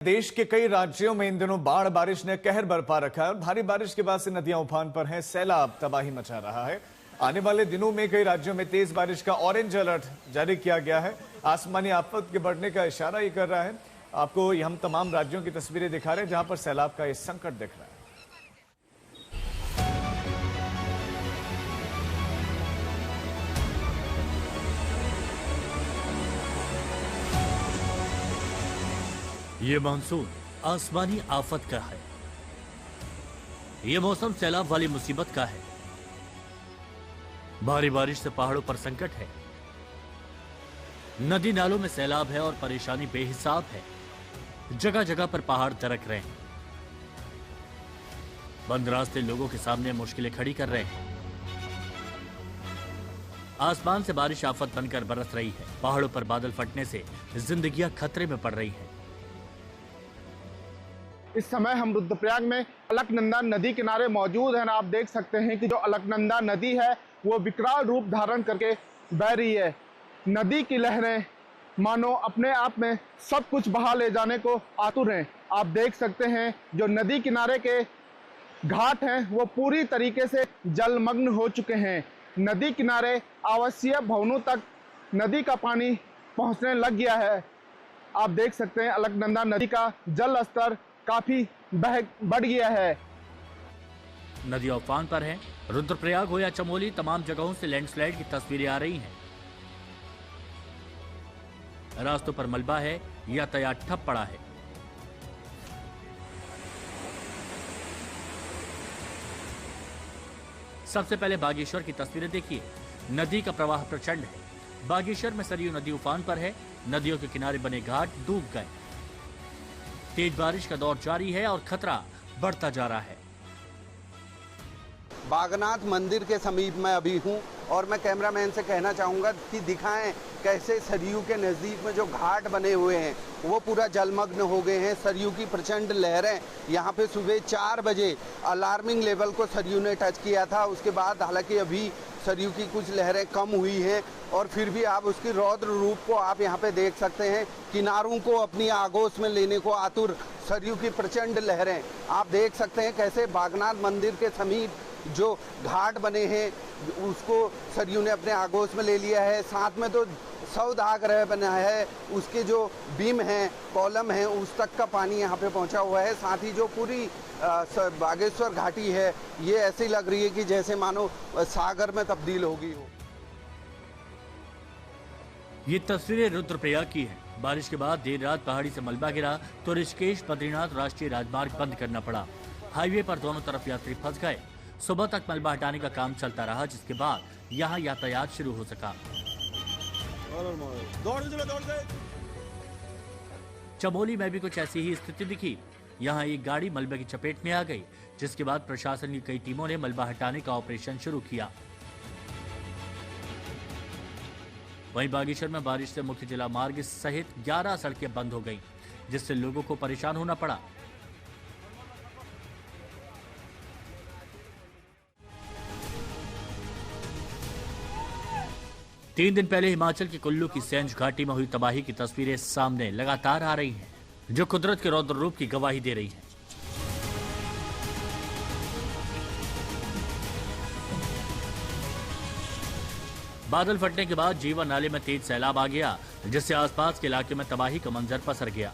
देश के कई राज्यों में इन दिनों बाढ़ बारिश ने कहर बरपा रखा है और भारी बारिश के बाद से नदियां उफान पर हैं। सैलाब तबाही मचा रहा है। आने वाले दिनों में कई राज्यों में तेज बारिश का ऑरेंज अलर्ट जारी किया गया है। आसमानी आफत के बढ़ने का इशारा ही कर रहा है। आपको हम तमाम राज्यों की तस्वीरें दिखा रहे हैं जहां पर सैलाब का ये संकट दिख रहा है। ये मानसून आसमानी आफत का है। ये मौसम सैलाब वाली मुसीबत का है। भारी बारिश से पहाड़ों पर संकट है। नदी नालों में सैलाब है और परेशानी बेहिसाब है। जगह जगह पर पहाड़ दरक रहे हैं। बंद रास्ते लोगों के सामने मुश्किलें खड़ी कर रहे हैं। आसमान से बारिश आफत बनकर बरस रही है। पहाड़ों पर बादल फटने से जिंदगियां खतरे में पड़ रही हैं। इस समय हम रुद्रप्रयाग में अलकनंदा नदी किनारे मौजूद हैं। आप देख सकते हैं कि जो अलकनंदा नदी है वो विकराल रूप धारण करके बह रही है। नदी की लहरें मानो अपने आप में सब कुछ बहा ले जाने को आतुर हैं। आप देख सकते हैं जो नदी किनारे के घाट हैं वो पूरी तरीके से जलमग्न हो चुके हैं। नदी किनारे आवासीय भवनों तक नदी का पानी पहुंचने लग गया है। आप देख सकते हैं अलकनंदा नदी का जल स्तर काफी बढ़ गया है। नदी उफान पर है। रुद्रप्रयाग हो या चमोली, तमाम जगहों से लैंडस्लाइड की तस्वीरें आ रही हैं। रास्तों पर मलबा है, यातायात ठप पड़ा है। सबसे पहले बागेश्वर की तस्वीरें देखिए। नदी का प्रवाह प्रचंड है। बागेश्वर में सरयू नदी उफान पर है। नदियों के किनारे बने घाट डूब गए। तेज बारिश का दौर जारी है और खतरा बढ़ता जा रहा है। बागनाथ मंदिर के समीप मैं अभी हूं और मैं कैमरामैन से कहना चाहूंगा कि दिखाएं कैसे सरयू के नज़दीक में जो घाट बने हुए हैं वो पूरा जलमग्न हो गए हैं। सरयू की प्रचंड लहरें यहाँ पे सुबह 4 बजे अलार्मिंग लेवल को सरयू ने टच किया था। उसके बाद हालांकि अभी सरयू की कुछ लहरें कम हुई हैं और फिर भी आप उसकी रौद्र रूप को आप यहाँ पे देख सकते हैं। किनारों को अपनी आगोश में लेने को आतुर सरयू की प्रचंड लहरें आप देख सकते हैं। कैसे बागनाथ मंदिर के समीप जो घाट बने हैं उसको सरयू ने अपने आगोश में ले लिया है। साथ में तो सौदागृह बना है, उसके जो बीम हैं, कॉलम हैं, उस तक का पानी यहाँ पे पहुँचा हुआ है। साथ ही जो पूरी बागेश्वर घाटी है ये ऐसी लग रही है कि जैसे मानो सागर में तब्दील हो गई हो। ये तस्वीरें रुद्रप्रयाग की है। बारिश के बाद देर रात पहाड़ी से मलबा गिरा तो ऋषिकेश बद्रीनाथ राष्ट्रीय राजमार्ग बंद करना पड़ा। हाईवे पर दोनों तरफ यात्री फंस गए। सुबह तक मलबा हटाने का काम चलता रहा, जिसके बाद यहाँ यातायात शुरू हो सका। चमोली में भी कुछ ऐसी ही स्थिति दिखी। यहाँ एक गाड़ी मलबे की चपेट में आ गई, जिसके बाद प्रशासन की कई टीमों ने मलबा हटाने का ऑपरेशन शुरू किया। वहीं बागेश्वर में बारिश से मुख्य जिला मार्ग सहित 11 सड़कें बंद हो गईं, जिससे लोगों को परेशान होना पड़ा। तीन दिन पहले हिमाचल के कुल्लू की सेंज घाटी में हुई तबाही की तस्वीरें सामने लगातार आ रही हैं, जो कुदरत के रौद्र रूप की गवाही दे रही हैं। बादल फटने के बाद जीवा नाले में तेज सैलाब आ गया, जिससे आसपास के इलाके में तबाही का मंजर पसर गया।